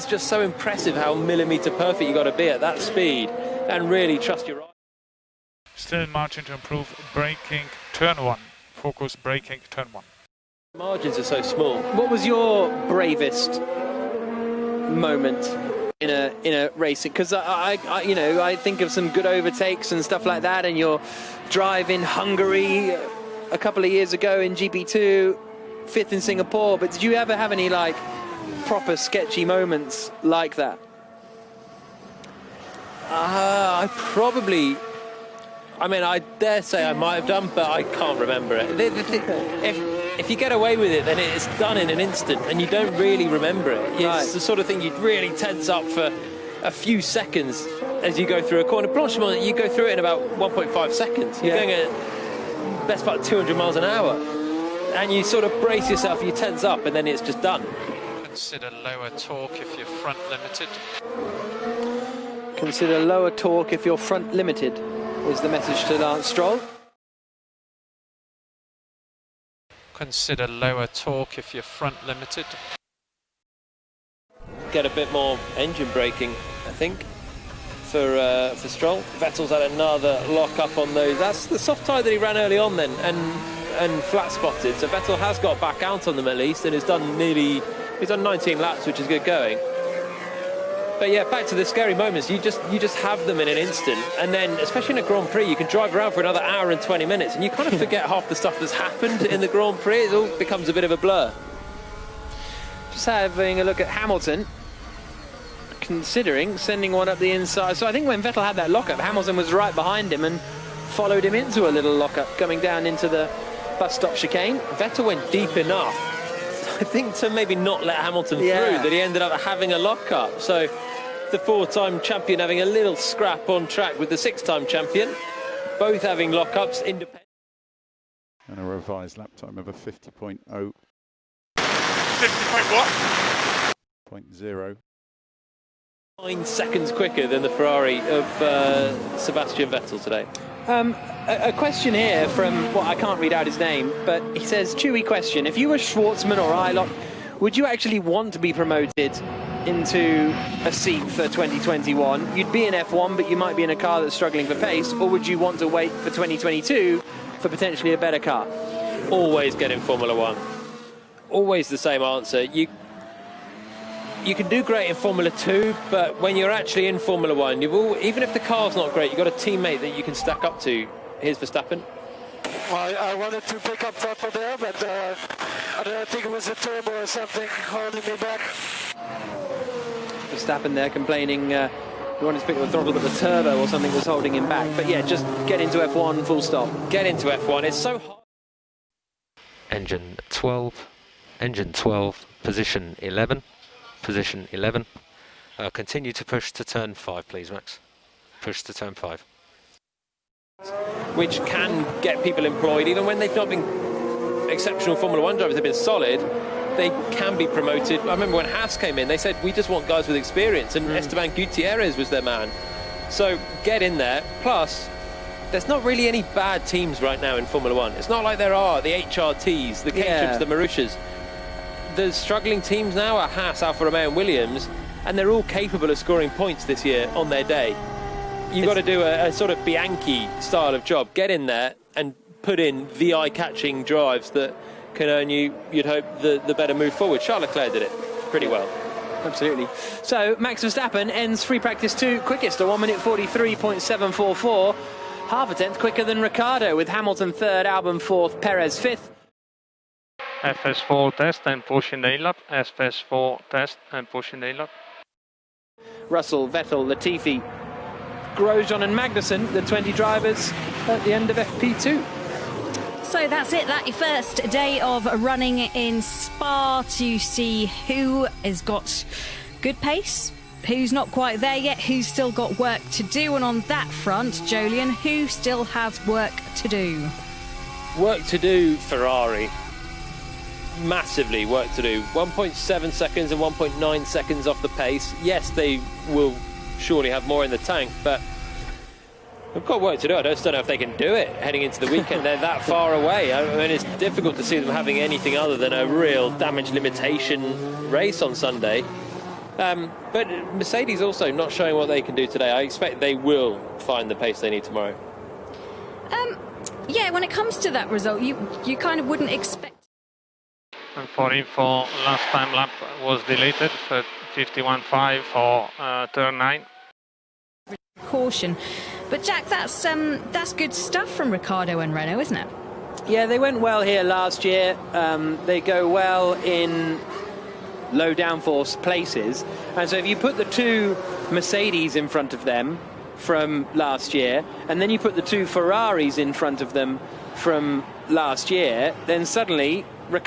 It's just so impressive how millimetre perfect you got to be at that speed and really trust your eye. Still margin to improve, braking, turn 1. Focus, braking, turn 1. Margins are so small. What was your bravest moment in a race? Because I think of some good overtakes and stuff like that, and your drive in Hungary a couple of years ago in GP2, 5th in Singapore. But did you ever have any like proper sketchy moments like that? I dare say I might have done, but I can't remember it. If you get away with it, then it's done in an instant, and you don't really remember it. It's the sort of thing you'd really tense up for a few seconds as you go through a corner. Blanchiment, you go through it in about 1.5 seconds. You're going at best part 200 miles an hour, and you sort of brace yourself, you tense up, and then it's just done. Consider lower torque if you're front limited. Consider lower torque if you're front limited, is the message to Lance Stroll. Consider lower torque if you're front limited. Get a bit more engine braking, I think, for Stroll. Vettel's had another lock up on those. That's the soft tyre that he ran early on then, and flat spotted. So Vettel has got back out on them at least, and has done 19 laps, which is good going. But yeah, back to the scary moments. You just have them in an instant, and then especially in a Grand Prix, you can drive around for another hour and 20 minutes, and you kind of forget half the stuff that's happened in the Grand Prix. It all becomes a bit of a blur. Just having a look at Hamilton, considering sending one up the inside. So I think when Vettel had that lockup, Hamilton was right behind him and followed him into a little lockup, coming down into the bus stop chicane. Vettel went deep enough, I think, to maybe not let Hamilton through, that he ended up having a lockup. So the 4-time champion having a little scrap on track with the 6-time champion, both having lockups independent. And a revised lap time of a 50.0. 50.0. 9 seconds quicker than the Ferrari of Sebastian Vettel today. A question here from, I can't read out his name, but he says, Chewy question, if you were Schwartzman or Eilert, would you actually want to be promoted into a seat for 2021? You'd be in F1, but you might be in a car that's struggling for pace, or would you want to wait for 2022 for potentially a better car? Always get in Formula One. Always the same answer. You can do great in Formula 2, but when you're actually in Formula 1, even if the car's not great, you've got a teammate that you can stack up to. Here's Verstappen. Well, I wanted to pick up Vettel there, but I don't think it was a turbo or something holding me back. Verstappen there complaining he wanted to pick up the throttle, but the turbo or something was holding him back. But yeah, just get into F1, full stop. Get into F1, it's so hard. Engine 12, position 11. Position 11. Continue to push to turn 5, please, Max. Push to turn 5. Which can get people employed, even when they've not been exceptional Formula 1 drivers, they've been solid, they can be promoted. I remember when Haas came in, they said, we just want guys with experience, and Esteban Gutierrez was their man. So get in there. Plus, there's not really any bad teams right now in Formula 1. It's not like there are the HRTs, the Caterhams, the Marussias. The struggling teams now are Haas, Alfa Romeo and Williams, and they're all capable of scoring points this year on their day. You've got to do a sort of Bianchi style of job. Get in there and put in the eye-catching drives that can earn you, you'd hope, the better move forward. Charles Leclerc did it pretty well. Absolutely. So Max Verstappen ends free practice 2 quickest, a 1:43.744, half a tenth quicker than Ricciardo, with Hamilton 3rd, Albon 4th, Perez 5th. FS4 test and push in the lap. FS4 test and push in the lap. Russell, Vettel, Latifi, Grosjean and Magnussen, the 20 drivers at the end of FP2. So that's it, that your first day of running in Spa, to see who has got good pace, who's not quite there yet, who's still got work to do. And on that front, Jolyon, who still has work to do? Work to do, Ferrari. Massively work to do. 1.7 seconds and 1.9 seconds off the pace. Yes, they will surely have more in the tank, but they've got work to do. I just don't know if they can do it heading into the weekend. They're that far away. I mean, it's difficult to see them having anything other than a real damage limitation race on Sunday. But Mercedes also not showing what they can do today. I expect they will find the pace they need tomorrow. Yeah, when it comes to that result, you kind of wouldn't expect. And for info, last time lap was deleted for 51.5 for turn 9. Caution. But Jack, that's good stuff from Ricciardo and Renault, isn't it? Yeah, they went well here last year. They go well in low downforce places. And so if you put the two Mercedes in front of them from last year, and then you put the two Ferraris in front of them from last year, then suddenly